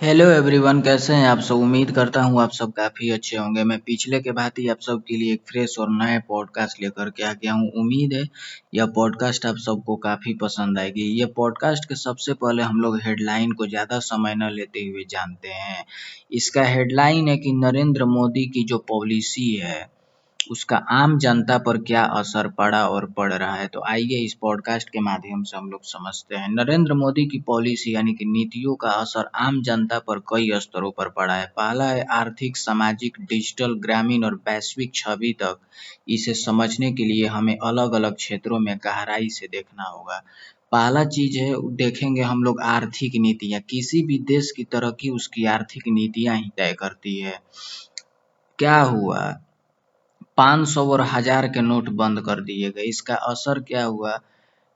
Hello everyone, कैसे हैं आप सब। उम्मीद करता हूँ आप सब काफ़ी अच्छे होंगे। मैं पिछले के भांति आप सब के लिए एक फ्रेश और नए पॉडकास्ट लेकर के आ गया हूँ। उम्मीद है यह पॉडकास्ट आप सबको काफ़ी पसंद आएगी। ये पॉडकास्ट के सबसे पहले हम लोग हेडलाइन को ज़्यादा समय न लेते हुए जानते हैं। इसका हेडलाइन है कि नरेंद्र मोदी की जो पॉलिसी है उसका आम जनता पर क्या असर पड़ा और पड़ रहा है। तो आइए इस पॉडकास्ट के माध्यम से हम लोग समझते हैं। नरेंद्र मोदी की पॉलिसी यानी कि नीतियों का असर आम जनता पर कई स्तरों पर पड़ा है। पहला है आर्थिक, सामाजिक, डिजिटल, ग्रामीण और वैश्विक छवि तक। इसे समझने के लिए हमें अलग अलग क्षेत्रों में गहराई से देखना होगा। पहला चीज है, देखेंगे हम लोग आर्थिक नीतियाँ। किसी भी देश की तरक्की उसकी आर्थिक नीतियाँ ही तय करती है। क्या हुआ, 500 और 1000 के नोट बंद कर दिए गए। इसका असर क्या हुआ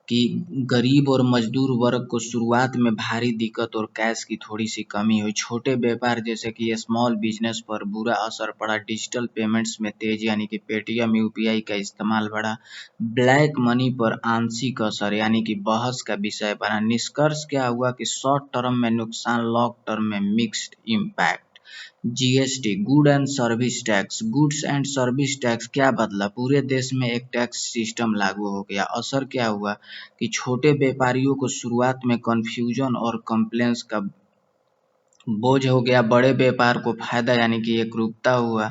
कि गरीब और मजदूर वर्ग को शुरुआत में भारी दिक्कत और कैश की थोड़ी सी कमी हुई। छोटे व्यापार जैसे कि स्मॉल बिजनेस पर बुरा असर पड़ा। डिजिटल पेमेंट्स में तेजी यानी कि पेटीएम, यूपीआई का इस्तेमाल बढ़ा। ब्लैक मनी पर आंशिक असर यानी कि बहस का विषय बना। निष्कर्ष क्या हुआ कि शॉर्ट टर्म में नुकसान, लॉन्ग टर्म में mixed impact. GST, good and service tax. Goods and service tax क्या बदला, पूरे देश में एक टैक्स सिस्टम लागू हो गया। असर क्या हुआ कि छोटे व्यापारियों को शुरुआत में कंफ्यूजन और कंप्लेंट्स का बोझ हो गया। बड़े व्यापार को फायदा यानी कि एकरूपता हुआ।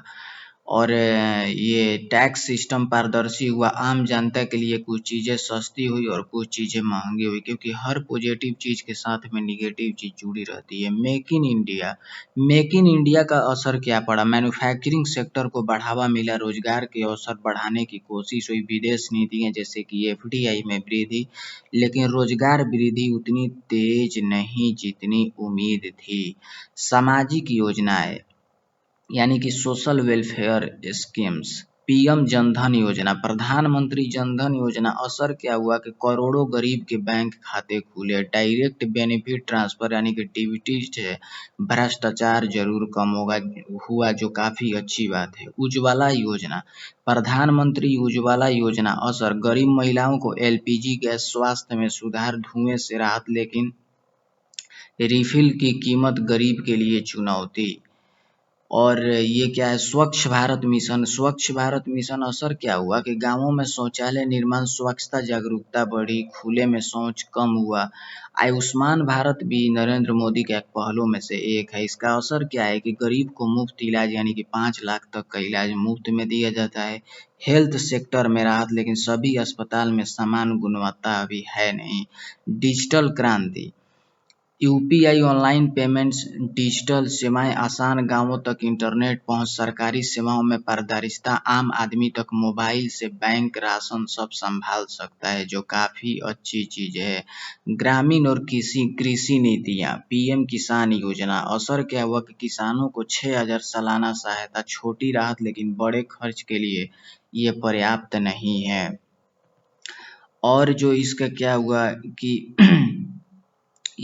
और ये टैक्स सिस्टम पारदर्शी हुआ। आम जनता के लिए कुछ चीज़ें सस्ती हुई और कुछ चीज़ें महंगी हुई, क्योंकि हर पॉजिटिव चीज़ के साथ में निगेटिव चीज़ जुड़ी रहती है। Make in India. Make in India का असर क्या पड़ा, मैन्युफैक्चरिंग सेक्टर को बढ़ावा मिला, रोजगार के अवसर बढ़ाने की कोशिश हुई। विदेश नीतियाँ जैसे कि एफडीआई में वृद्धि, लेकिन रोजगार वृद्धि उतनी तेज नहीं जितनी उम्मीद थी। सामाजिक योजनाएं यानी कि social welfare schemes. PM Jan Dhan योजना, प्रधानमंत्री जनधन योजना। असर क्या हुआ कि करोड़ों गरीब के बैंक खाते खुले। डायरेक्ट बेनिफिट ट्रांसफर यानी कि डीबीटी से भ्रष्टाचार जरूर कम हुआ, जो काफी अच्छी बात है। उज्ज्वला योजना, प्रधानमंत्री उज्ज्वला योजना। असर, गरीब महिलाओं को एलपीजी गैस, स्वास्थ्य में सुधार, धुएं से राहत, लेकिन रिफिल की कीमत गरीब के लिए चुनौती। और ये क्या है, स्वच्छ भारत मिशन। स्वच्छ भारत मिशन असर क्या हुआ कि गांवों में शौचालय निर्माण, स्वच्छता जागरूकता बढ़ी, खुले में शौच कम हुआ। आयुष्मान भारत भी नरेंद्र मोदी के एक पहलों में से एक है। इसका असर क्या है कि गरीब को मुफ्त इलाज यानी कि 5 लाख तक का इलाज मुफ्त में दिया जाता है। हेल्थ सेक्टर में राहत, लेकिन सभी अस्पताल में समान गुणवत्ता अभी है नहीं। डिजिटल क्रांति, यूपीआई, ऑनलाइन पेमेंट्स, डिजिटल सेवाएं आसान, गांवों तक इंटरनेट पहुंच, सरकारी सेवाओं में पारदर्शिता, आम आदमी तक मोबाइल से बैंक, राशन सब संभाल सकता है, जो काफी अच्छी चीज है। ग्रामीण और कृषि कृषि नीतियां, पीएम किसान योजना। असर क्या हुआ कि किसानों को 6000 सालाना सहायता, छोटी राहत, लेकिन बड़े खर्च के लिए ये पर्याप्त नहीं है। और जो इसका क्या हुआ कि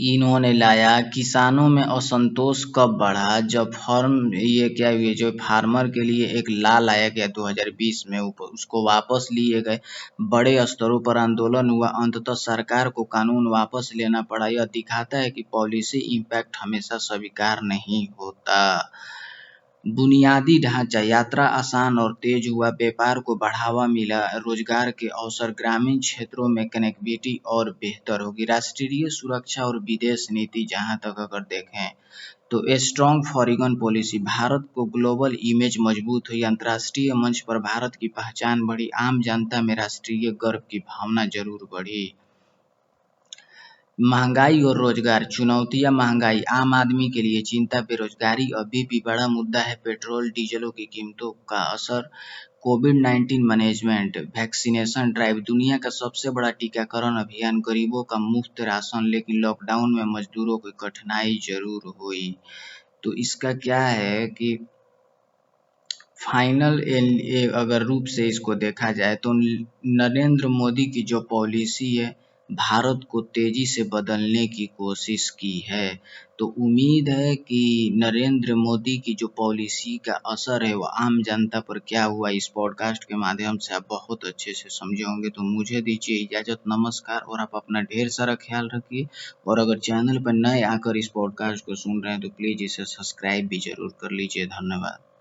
इन्होंने लाया, किसानों में असंतोष कब बढ़ा, जब ये क्या हुए, जो फार्मर के लिए एक लॉ लाया गया 2020 में, उसको वापस लिए गए। बड़े स्तरों पर आंदोलन हुआ, अंततः सरकार को कानून वापस लेना पड़ा। यह दिखाता है कि पॉलिसी इम्पैक्ट हमेशा स्वीकार नहीं होता। बुनियादी ढांचा, यात्रा आसान और तेज हुआ, व्यापार को बढ़ावा मिला, रोजगार के अवसर, ग्रामीण क्षेत्रों में कनेक्टिविटी और बेहतर होगी। राष्ट्रीय सुरक्षा और विदेश नीति जहां तक अगर देखें तो स्ट्रॉन्ग फॉरेन पॉलिसी, भारत को ग्लोबल इमेज मजबूत हुई, अंतर्राष्ट्रीय मंच पर भारत की पहचान बढ़ी, आम जनता में राष्ट्रीय गर्व की भावना जरूर बढ़ी। महंगाई और रोजगार, चुनौतियां, महंगाई आम आदमी के लिए चिंता, बेरोजगारी अभी भी बड़ा मुद्दा है, पेट्रोल डीजलों की कीमतों का असर। कोविड-19 मैनेजमेंट, वैक्सीनेशन ड्राइव, दुनिया का सबसे बड़ा टीकाकरण अभियान, गरीबों का मुफ्त राशन, लेकिन लॉकडाउन में मजदूरों को कठिनाई जरूर हुई। तो इसका क्या है कि फाइनल अगर रूप से इसको देखा जाए तो नरेंद्र मोदी की जो पॉलिसी है भारत को तेजी से बदलने की कोशिश की है। तो उम्मीद है कि नरेंद्र मोदी की जो पॉलिसी का असर है वो आम जनता पर क्या हुआ, इस पॉडकास्ट के माध्यम से आप बहुत अच्छे से समझे होंगे। तो मुझे दीजिए इजाज़त, नमस्कार, और आप अपना ढेर सारा ख्याल रखिए। और अगर चैनल पर नए आकर इस पॉडकास्ट को सुन रहे हैं तो प्लीज़ इसे सब्सक्राइब भी ज़रूर कर लीजिए। धन्यवाद।